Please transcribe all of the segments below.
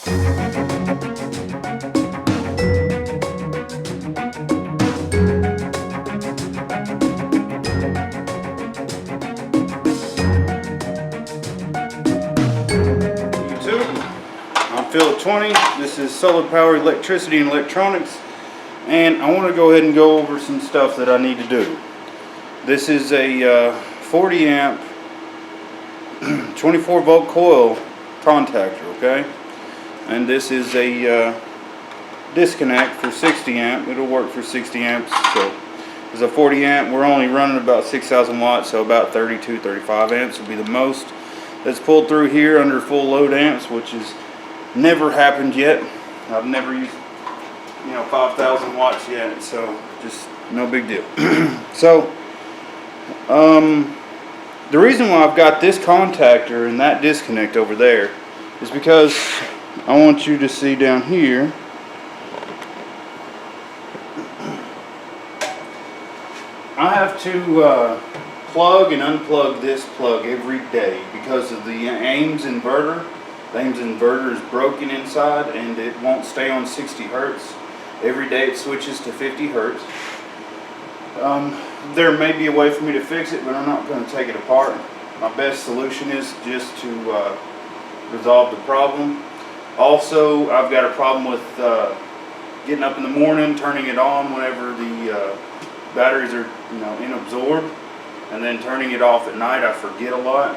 I'm Phil at 20. This is solar power, electricity, and electronics, and I want to go ahead and go over some stuff that I need to do. This is a 40 amp 24 volt coil contactor, okay? And this is a disconnect for 60 amp. It'll work for 60 amps. So it's a 40 amp. We're only running about 6,000 watts, so about 35 amps will be the most that's pulled through here under full load amps, which has never happened yet. I've never used 5,000 watts yet, so just no big deal. So the reason why I've got this contactor and that disconnect over there is because I want you to see down here. I have to plug and unplug this plug every day because of the Ames inverter. The Ames inverter is broken inside and it won't stay on 60 hertz. Every day it switches to 50 hertz. There may be a way for me to fix it, but I'm not going to take it apart. My best solution is just to resolve the problem. Also, I've got a problem with getting up in the morning, turning it on whenever the batteries are inabsorbed, and then turning it off at night. I forget a lot,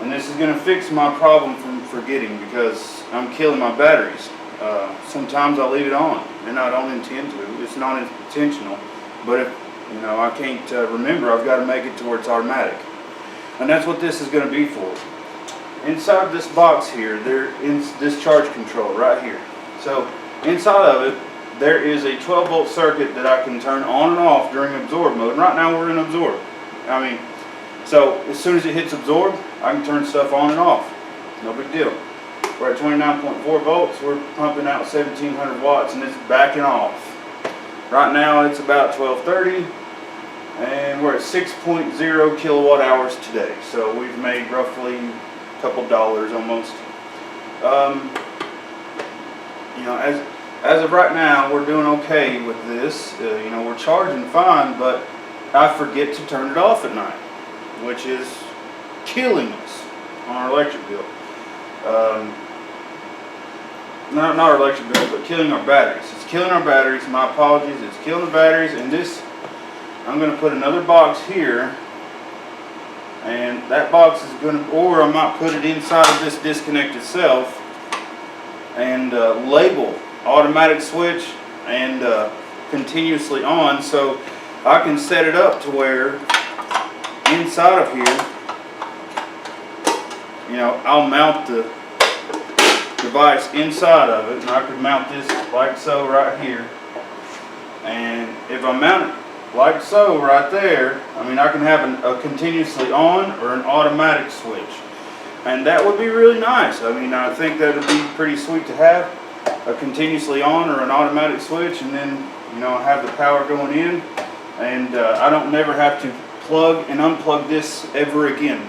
and this is going to fix my problem from forgetting because I'm killing my batteries. Sometimes I leave it on, and I don't intend to. It's not intentional, but if I can't remember, I've got to make it to where it's automatic, and that's what this is going to be for. Inside this box here, there is this charge control right here. So inside of it, there is a 12 volt circuit that I can turn on and off during absorb mode. Right now we're in absorb. So as soon as it hits absorb, I can turn stuff on and off. No big deal. We're at 29.4 volts. We're pumping out 1700 watts and it's backing off. Right now it's about 12:30 and we're at 6.0 kilowatt hours today. So we've made roughly a couple dollars almost. As of right now, we're doing okay with this. We're charging fine, but I forget to turn it off at night, which is killing us on our electric bill. Not our electric bill, but killing our batteries. It's killing our batteries. My apologies. It's killing the batteries. And this, I'm going to put another box here, and that box is going to, or I might put it inside of this disconnect itself, and label automatic switch and continuously on, so I can set it up to where inside of here, I'll mount the device inside of it, and I could mount this like so right here, and if I mount it like so right there, I can have a continuously on or an automatic switch, and that would be really nice. I think that would be pretty sweet to have a continuously on or an automatic switch, and then have the power going in, and I don't never have to plug and unplug this ever again.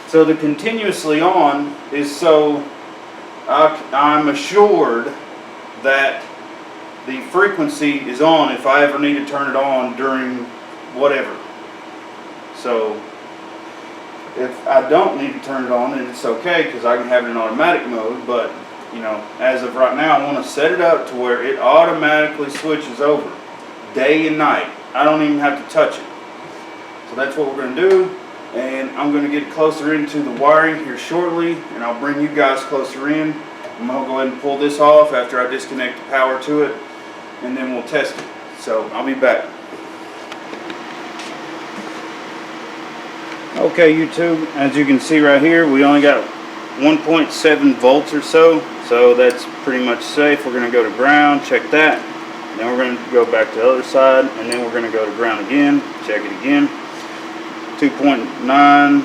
So the continuously on is so I'm assured that the frequency is on if I ever need to turn it on during whatever. So if I don't need to turn it on, then it's okay because I can have it in automatic mode, but as of right now, I want to set it up to where it automatically switches over day and night. I don't even have to touch it. So that's what we're going to do, and I'm going to get closer into the wiring here shortly, and I'll bring you guys closer in. I'm going to go ahead and pull this off after I disconnect the power to it, and then we'll test it. So I'll be back. Okay, YouTube, as you can see right here, we only got 1.7 volts or so that's pretty much safe. We're going to go to ground, check that, then we're going to go back to the other side, and then we're going to go to ground again, check it again. 2.9,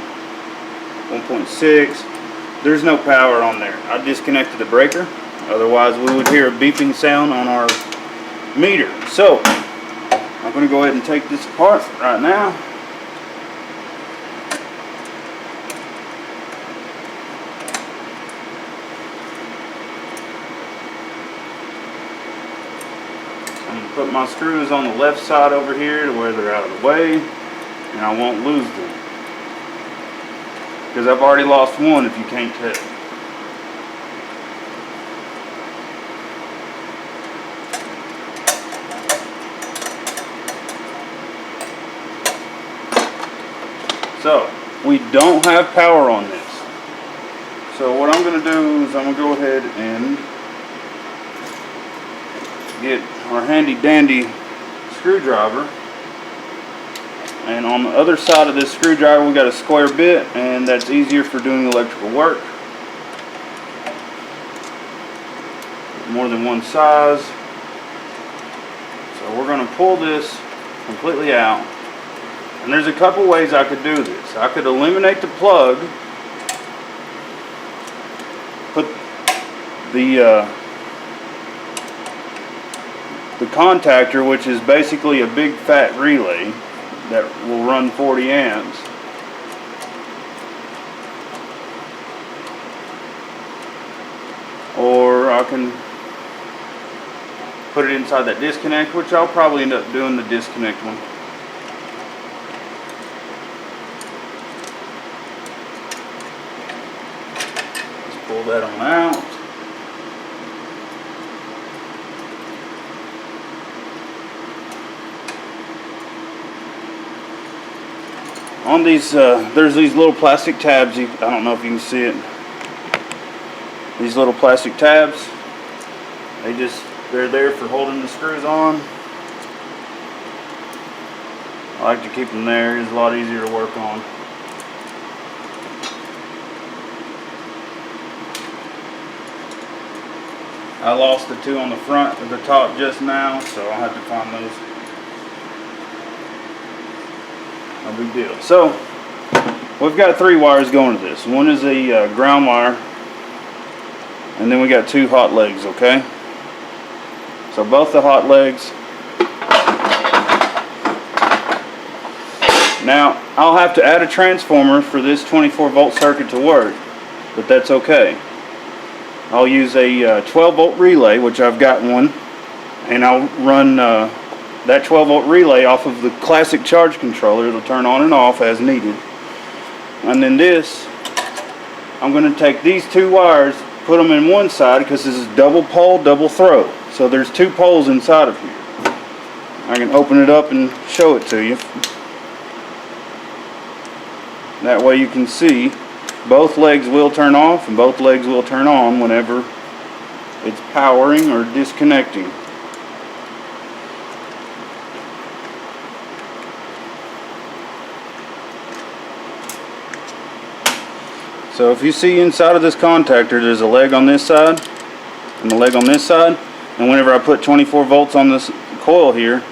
1.6, there's no power on there. I disconnected the breaker, otherwise we would hear a beeping sound on our meter. So I'm going to go ahead and take this apart right now. I'm going to put my screws on the left side over here to where they're out of the way, and I won't lose them. Because I've already lost one, if you can't tell. So, we don't have power on this. So what I'm going to do is I'm going to go ahead and get our handy dandy screwdriver. And on the other side of this screwdriver we got a square bit, and that's easier for doing electrical work. More than one size. So we're going to pull this completely out. And there's a couple ways I could do this. I could eliminate the plug, put the contactor, which is basically a big fat relay that will run 40 amps. Or I can put it inside that disconnect, which I'll probably end up doing the disconnect one. Pull that on out. On these, there's these little plastic tabs. I don't know if you can see it. These little plastic tabs. They're there for holding the screws on. I like to keep them there. It's a lot easier to work on. I lost the two on the front of the top just now, so I'll have to find those. No big deal. So, we've got 3 wires going to this. One is a ground wire, and then we got 2 hot legs, okay? So both the hot legs. Now, I'll have to add a transformer for this 24 volt circuit to work, but that's okay. I'll use a 12 volt relay, which I've got one, and I'll run that 12 volt relay off of the classic charge controller. It'll turn on and off as needed. And then this, I'm going to take these 2 wires, put them in one side, because this is double pole, double throw. So there's 2 poles inside of here. I can open it up and show it to you. That way you can see both legs will turn off and both legs will turn on whenever it's powering or disconnecting. So if you see inside of this contactor, there's a leg on this side and a leg on this side, and whenever I put 24 volts on this coil here,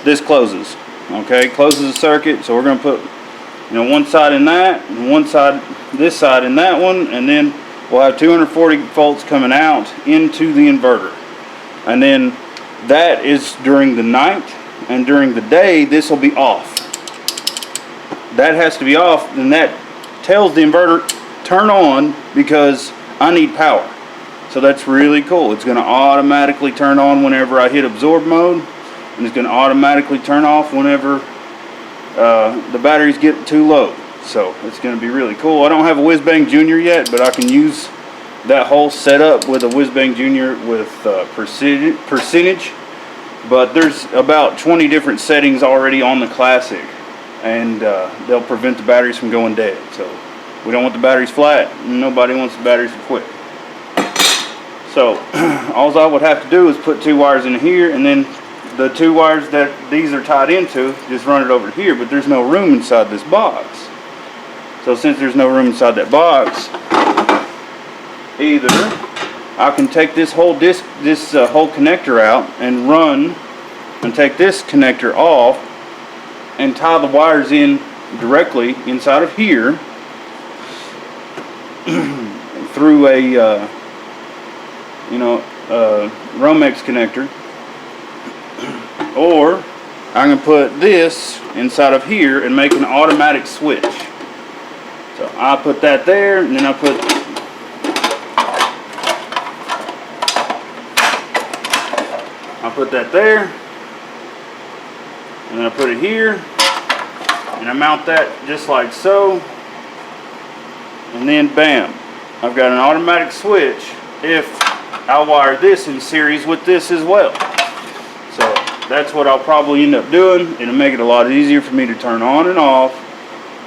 this closes. Okay, closes the circuit. So we're going to put, one side in that, and one side, this side in that one, and then we'll have 240 volts coming out into the inverter. And then that is during the night, and during the day this will be off. That has to be off, and that tells the inverter turn on because I need power. So that's really cool. It's going to automatically turn on whenever I hit absorb mode, and it's going to automatically turn off whenever the batteries get too low. So it's going to be really cool. I don't have a Whiz Bang Junior yet, but I can use that whole setup with a Whiz Bang Junior with percentage. But there's about 20 different settings already on the Classic, and they'll prevent the batteries from going dead. So we don't want the batteries flat, and nobody wants the batteries to quit. So all I would have to do is put 2 wires in here, and then the 2 wires that these are tied into, just run it over here, but there's no room inside this box. So since there's no room inside that box, either I can take this whole whole connector out and run and take this connector off and tie the wires in directly inside of here through a Romex connector. Or I can put this inside of here and make an automatic switch. So I put that there, and then I I'll put that there, and then I put it here, and I mount that just like so, and then bam, I've got an automatic switch if I'll wire this in series with this as well. So that's what I'll probably end up doing. It'll make it a lot easier for me to turn on and off,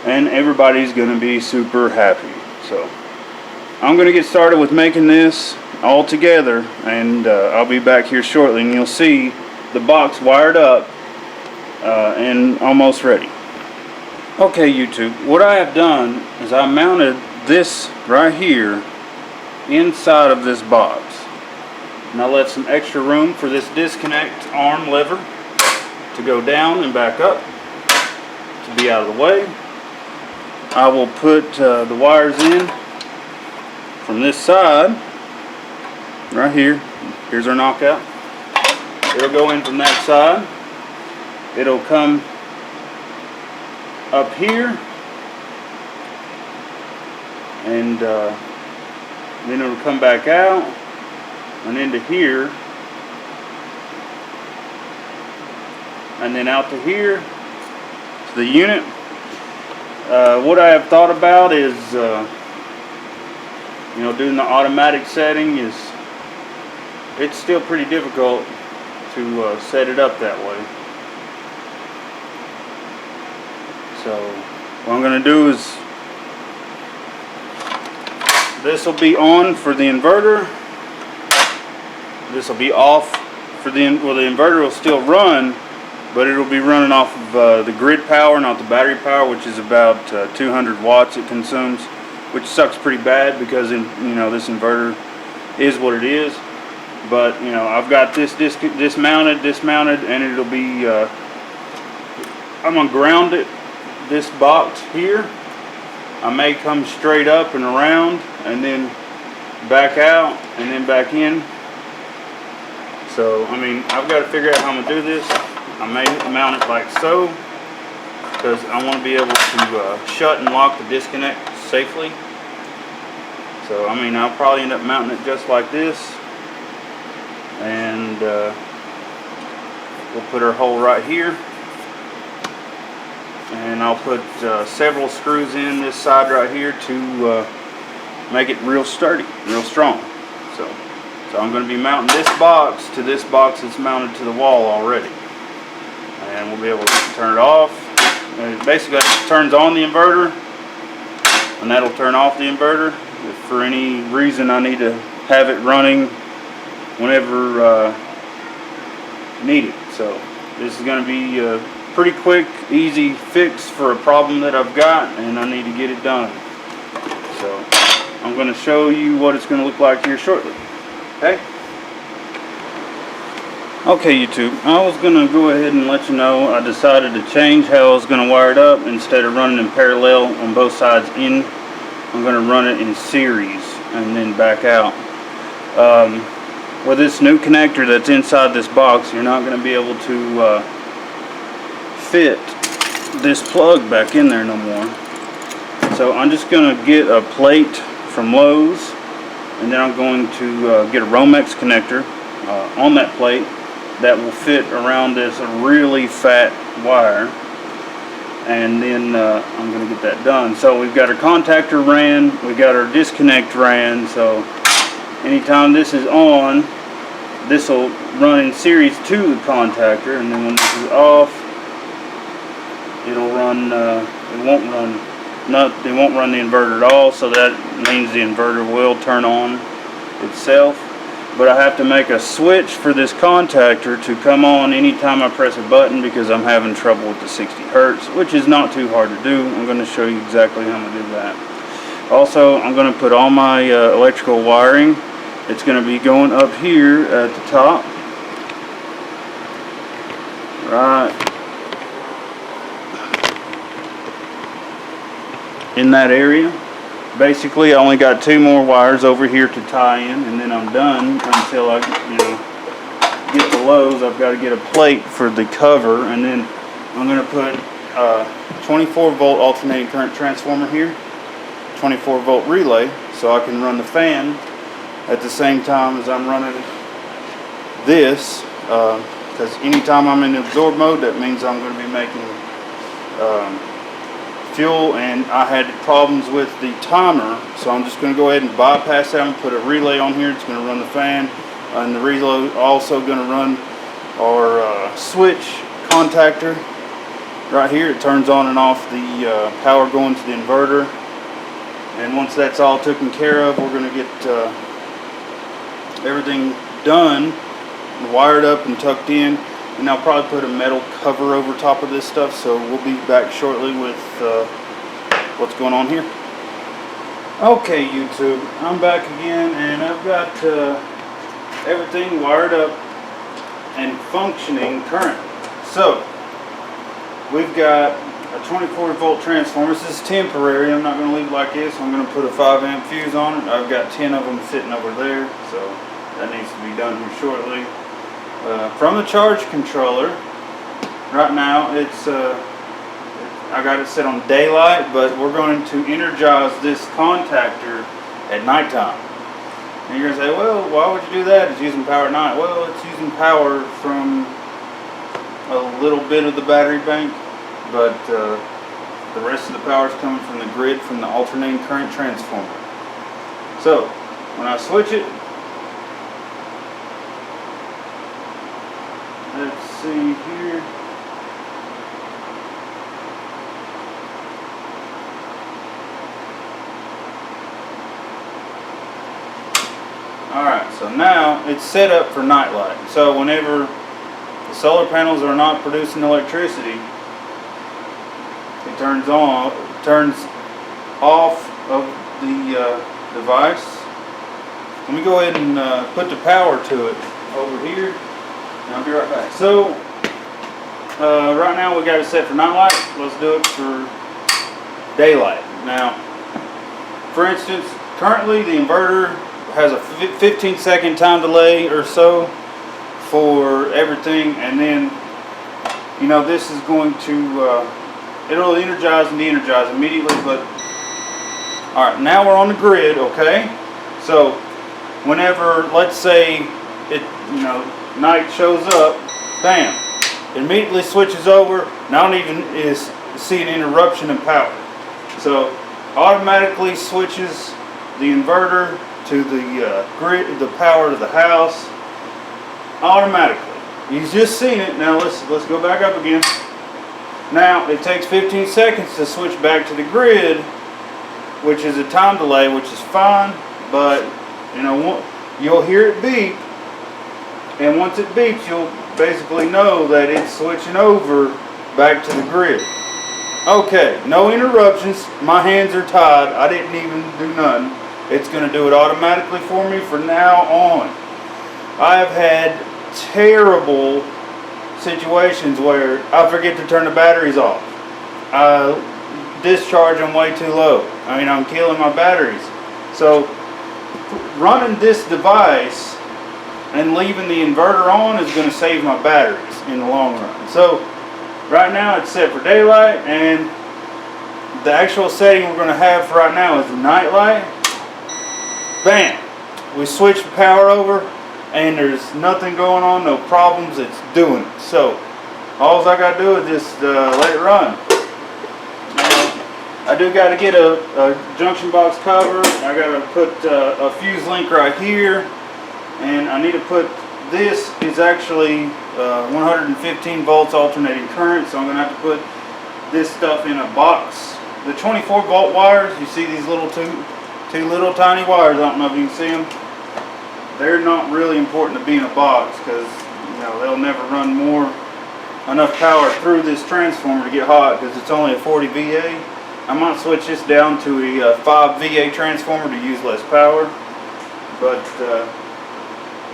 and everybody's going to be super happy. So I'm going to get started with making this all together, and I'll be back here shortly, and you'll see the box wired up and almost ready. Okay, YouTube, what I have done is I mounted this right here inside of this box, and I left some extra room for this disconnect arm lever to go down and back up to be out of the way. I will put the wires in from this side right here. Here's our knockout. It'll go in from that side. It'll come up here, and then it'll come back out and into here, and then out to here to the unit. What I have thought about is doing the automatic setting it's still pretty difficult to set it up that way. So what I'm going to do is, this will be on for the inverter. This will be off for the inverter will still run, but it'll be running off of the grid power, not the battery power, which is about 200 watts it consumes, which sucks pretty bad because this inverter is what it is. But I've got this dismounted, and it'll be I'm gonna ground it. This box here, I may come straight up and around, and then back out, and then back in. So I've got to figure out how I'm gonna do this. I may mount it like so, because I want to be able to shut and lock the disconnect safely. So I'll probably end up mounting it just like this, and we'll put our hole right here, and I'll put several screws in this side right here to make it real sturdy, real strong. So I'm going to be mounting this box to this box that's mounted to the wall already, and we'll be able to turn it off. And it basically turns on the inverter, and that'll turn off the inverter if for any reason I need to have it running whenever needed. So this is going to be a pretty quick, easy fix for a problem that I've got, and I need to get it done. So I'm going to show you what it's going to look like here shortly. Okay? Okay, YouTube, I was going to go ahead and let you know I decided to change how I was going to wire it up. Instead of running in parallel on both sides in, I'm going to run it in series and then back out. With this new connector that's inside this box, you're not going to be able to fit this plug back in there no more. So I'm just going to get a plate from Lowe's, and then I'm going to get a Romex connector on that plate that will fit around this really fat wire, and then I'm going to get that done. So we've got our contactor ran, we've got our disconnect ran, so anytime this is on, this will run in series to the contactor, and then when this is off, it'll run, it won't run the inverter at all, so that means the inverter will turn on itself. But I have to make a switch for this contactor to come on anytime I press a button, because I'm having trouble with the 60 Hertz, which is not too hard to do. I'm going to show you exactly how I'm going to do that. Also, I'm going to put all my electrical wiring. It's going to be going up here at the top, right in that area. Basically, I only got 2 more wires over here to tie in, and then I'm done until I get to Lowe's. I've got to get a plate for the cover, and then I'm going to put a 24 volt alternating current transformer here, 24 volt relay, so I can run the fan at the same time as I'm running this because anytime I'm in absorb mode, that means I'm going to be making fuel, and I had problems with the timer, so I'm just going to go ahead and bypass that and put a relay on here. It's going to run the fan, and the relay also going to run our switch contactor right here. It turns on and off the power going to the inverter, and once that's all taken care of, we're going to get everything done, wired up and tucked in. And I'll probably put a metal cover over top of this stuff, so we'll be back shortly with what's going on here. Okay, YouTube, I'm back again, and I've got everything wired up and functioning currently. So, we've got a 24-volt transformer. This is temporary. I'm not going to leave it like this. I'm going to put a 5-amp fuse on it. I've got 10 of them sitting over there, so that needs to be done here shortly. From the charge controller, right now it's I got it set on daylight, but we're going to energize this contactor at nighttime. And you're going to say, well, why would you do that? It's using power at night. Well, it's using power from a little bit of the battery bank, but the rest of the power is coming from the grid, from the alternating current transformer. So when I switch it, let's see here. Alright, so now it's set up for night light. So whenever the solar panels are not producing electricity, it turns off of the device. Let me go ahead and put the power to it over here. And I'll be right back. So, right now we got it set for night light. Let's do it for daylight. Now, for instance, currently the inverter has a 15-second time delay or so for everything, and then, you know, this is going to, it'll energize and de-energize immediately, but, alright, now we're on the grid, okay? So, whenever, let's say, it, you know, night shows up, bam, it immediately switches over, and I don't even see an interruption in power. So automatically switches the inverter to the grid, the power to the house, automatically. You've just seen it. Now let's go back up again. Now it takes 15 seconds to switch back to the grid, which is a time delay, which is fine, but you know, you'll hear it beep. And once it beeps, you'll basically know that it's switching over back to the grid. Okay, no interruptions. My hands are tied. I didn't even do nothing. It's going to do it automatically for me from now on. I have had terrible situations where I forget to turn the batteries off. I discharge them way too low. I mean, I'm killing my batteries. So, running this device and leaving the inverter on is going to save my batteries in the long run. So right now it's set for daylight, and the actual setting we're going to have for right now is the night light. Bam! We switch the power over, and there's nothing going on, no problems. It's doing it. So all I got to do is just let it run. I do got to get a junction box cover. I got to put a fuse link right here. And I need to put, this is actually 115 volts alternating current, so I'm going to have to put this stuff in a box. The 24-volt wires, you see these little two little tiny wires, I don't know if you can see them. They're not really important to be in a box because, you know, they'll never run enough power through this transformer to get hot because it's only a 40 VA. I might switch this down to a 5 VA transformer to use less power, but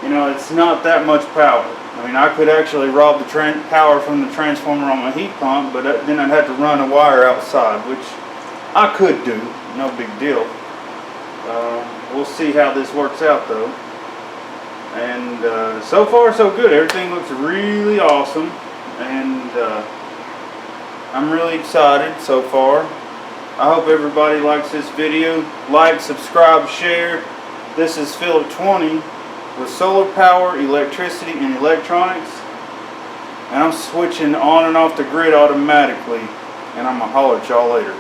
you know, it's not that much power. I mean, I could actually rob the power from the transformer on my heat pump, but then I'd have to run a wire outside, which I could do, no big deal. We'll see how this works out though. And so far so good. Everything looks really awesome, and I'm really excited so far. I hope everybody likes this video. Like, subscribe, share. This is Philip 20. with solar power, electricity, and electronics. And I'm switching on and off the grid automatically. And I'm gonna holler at y'all later.